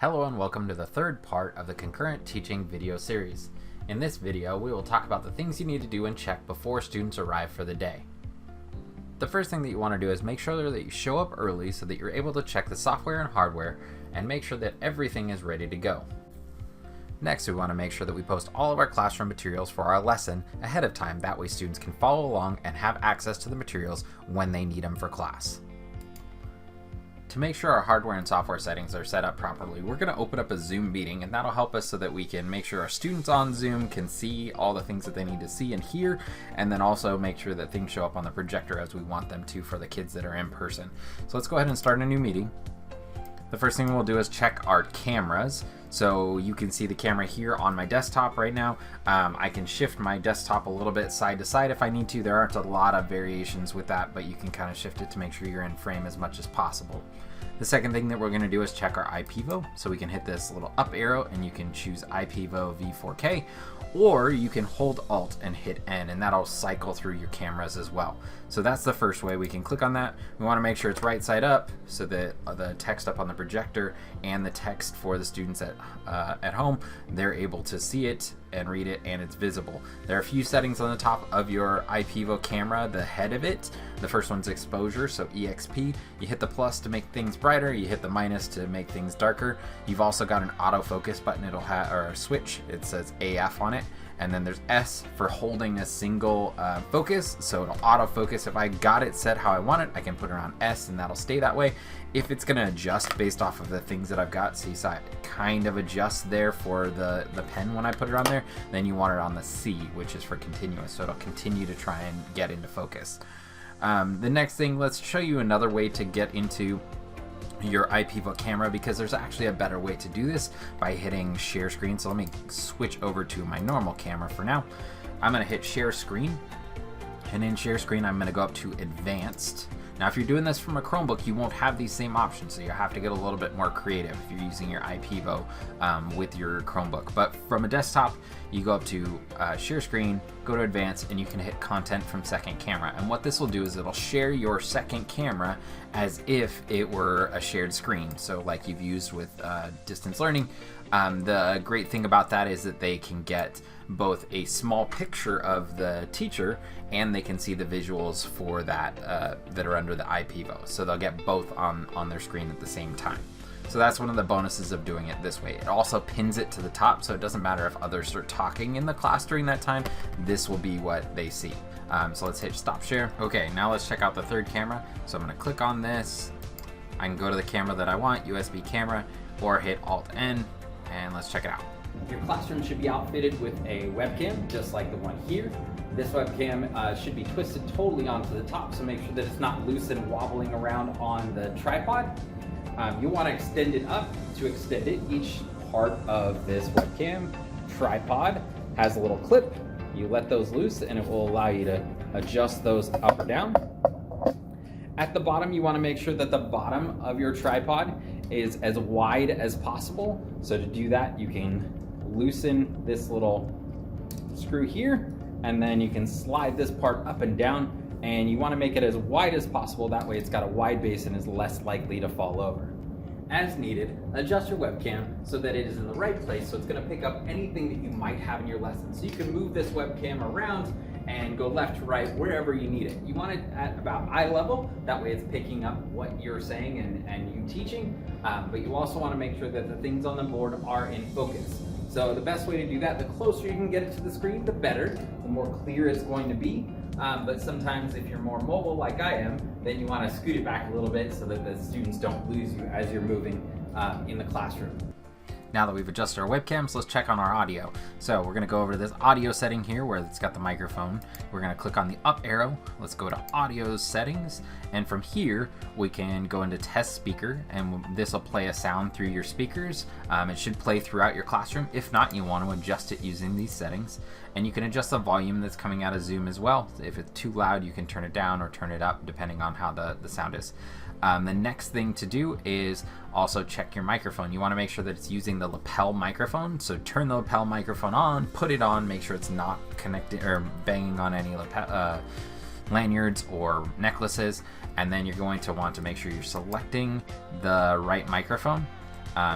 Hello and welcome to the third part of the Concurrent Teaching video series. In this video, we will talk about the things you need to do and check before students arrive for the day. The first thing that you want to do is make sure that you show up early so that you're able to check the software and hardware and make sure that everything is ready to go. Next, we want to make sure that we post all of our classroom materials for our lesson ahead of time. That way students can follow along and have access to the materials when they need them for class. To make sure our hardware and software settings are set up properly, we're going to open up a Zoom meeting, and that'll help us so that we can make sure our students on Zoom can see all the things that they need to see and hear, and then also make sure that things show up on the projector as we want them to for the kids that are in person. So let's go ahead and start a new meeting. The first thing we'll do is check our cameras. So you can see the camera here on my desktop right now. I can shift my desktop a little bit side to side if I need to. There aren't a lot of variations with that, but you can kind of shift it to make sure you're in frame as much as possible. The second thing that we're going to do is check our IPVO. So we can hit this little up arrow and you can choose IPVO V4K, or you can hold Alt and hit N, and that'll cycle through your cameras as well. So that's the first way we can click on that. We want to make sure it's right side up so that the text up on the projector and the text for the students at home, they're able to see it and read it, and it's visible. There are a few settings on the top of your IPVO camera, the head of it. The first one's exposure, so EXP. You hit the plus to make things brighter, you hit the minus to make things darker. You've also got an autofocus button, it'll have, or a switch, it says AF on it. And then there's S for holding a single focus, so it'll autofocus. If I got it set how I want it, I can put it on S and that'll stay that way. If it's gonna adjust based off of the things that I've got, see, so it kind of adjusts there for the pen when I put it on there, then you want it on the C, which is for continuous, so it'll continue to try and get into focus. The next thing, let's show you another way to get into your IPVO camera, because there's actually a better way to do this by hitting share screen. So let me switch over to my normal camera for now. I'm going to hit share screen, and in share screen I'm going to go up to advanced. Now if you're doing this from a Chromebook, you won't have these same options, so you have to get a little bit more creative if you're using your IPVO with your Chromebook. But from a desktop, you go up to share screen, go to advanced, and you can hit content from second camera. And what this will do is it'll share your second camera as if it were a shared screen, so like you've used with distance learning. The great thing about that is that they can get both a small picture of the teacher and they can see the visuals for that that are under the IPVO. So they'll get both on their screen at the same time. So that's one of the bonuses of doing it this way. It also pins it to the top, so it doesn't matter if others start talking in the class during that time, this will be what they see. So let's hit stop share. Okay, now let's check out the third camera. So I'm gonna click on this. I can go to the camera that I want, USB camera, or hit Alt N, and let's check it out. Your classroom should be outfitted with a webcam, just like the one here. This webcam should be twisted totally onto the top, so make sure that it's not loose and wobbling around on the tripod. You want to extend it up. To extend it, each part of this webcam tripod has a little clip. You let those loose and it will allow you to adjust those up or down. At the bottom, you want to make sure that the bottom of your tripod is as wide as possible. So to do that, you can loosen this little screw here, and then you can slide this part up and down, and you want to make it as wide as possible. That way it's got a wide base and is less likely to fall over. As needed, adjust your webcam so that it is in the right place, so it's going to pick up anything that you might have in your lesson. So you can move this webcam around and go left to right wherever you need it. You want it at about eye level, that way it's picking up what you're saying and you teaching, but you also want to make sure that the things on the board are in focus. So the best way to do that, the closer you can get it to the screen, the better, the more clear it's going to be. But sometimes if you're more mobile like I am, then you want to scoot it back a little bit so that the students don't lose you as you're moving in the classroom. Now that we've adjusted our webcams, let's check on our audio. So we're going to go over to this audio setting here where it's got the microphone. We're going to click on the up arrow. Let's go to audio settings. And from here, we can go into test speaker, and this will play a sound through your speakers. It should play throughout your classroom. If not, you want to adjust it using these settings. And you can adjust the volume that's coming out of Zoom as well. If it's too loud, you can turn it down or turn it up depending on how the sound is. The next thing to do is also check your microphone. You want to make sure that it's using the lapel microphone. So turn the lapel microphone on, put it on, make sure it's not connected or banging on any lanyards or necklaces. And then you're going to want to make sure you're selecting the right microphone.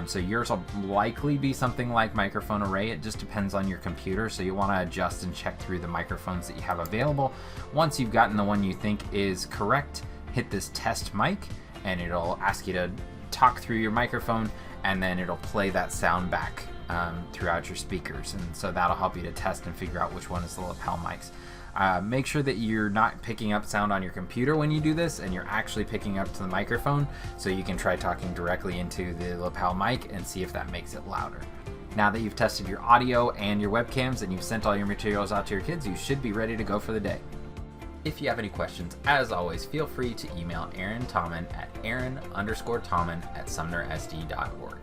So yours will likely be something like microphone array. It just depends on your computer, so you want to adjust and check through the microphones that you have available. Once you've gotten the one you think is correct, hit this test mic, and it'll ask you to talk through your microphone, and then it'll play that sound back throughout your speakers. And so that'll help you to test and figure out which one is the lapel mics. Make sure that you're not picking up sound on your computer when you do this, and you're actually picking up to the microphone, so you can try talking directly into the lapel mic and see if that makes it louder. Now that you've tested your audio and your webcams and you've sent all your materials out to your kids, you should be ready to go for the day. If you have any questions, as always, feel free to email Aaron Tommen at aaron_tommen@sumnersd.org.